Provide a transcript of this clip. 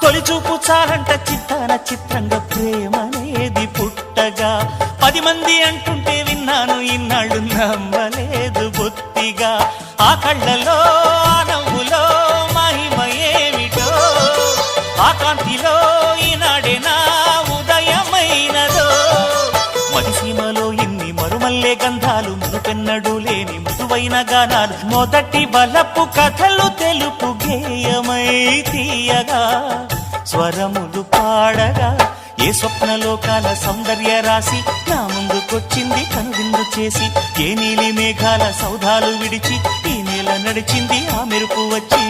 తొలి చూపు చాలంట చిత్తాన చిత్రంగా ప్రేమనేది పుట్టగా 10 మంది అంటుంటే విన్నాను ఇన్నాళ్ళు నమ్మలేదు బొత్తిగా ఆ కళ్ళలో ఆ నవ్వులో మహిమ ఏమిటో ఆ కాంతిలో ఈనాడే నా ఉదయమైనదో మదిసీమలో ఇన్ని మరుమల్లే గంధాలు మునుపెన్నడు లేని మృదువైన గానాలు మొదటి బలపు కథలు తెలుపు గేయమై తీయగా స్వరములు పాడగా ఏ స్వప్నలోకాల సౌందర్య రాసి నా ముందుకొచ్చింది కనువిందు చేసి ఏ నీలి మేఘాల సౌధాలు విడిచి ఈ నేల నడిచింది ఆ మెరుపు వచ్చి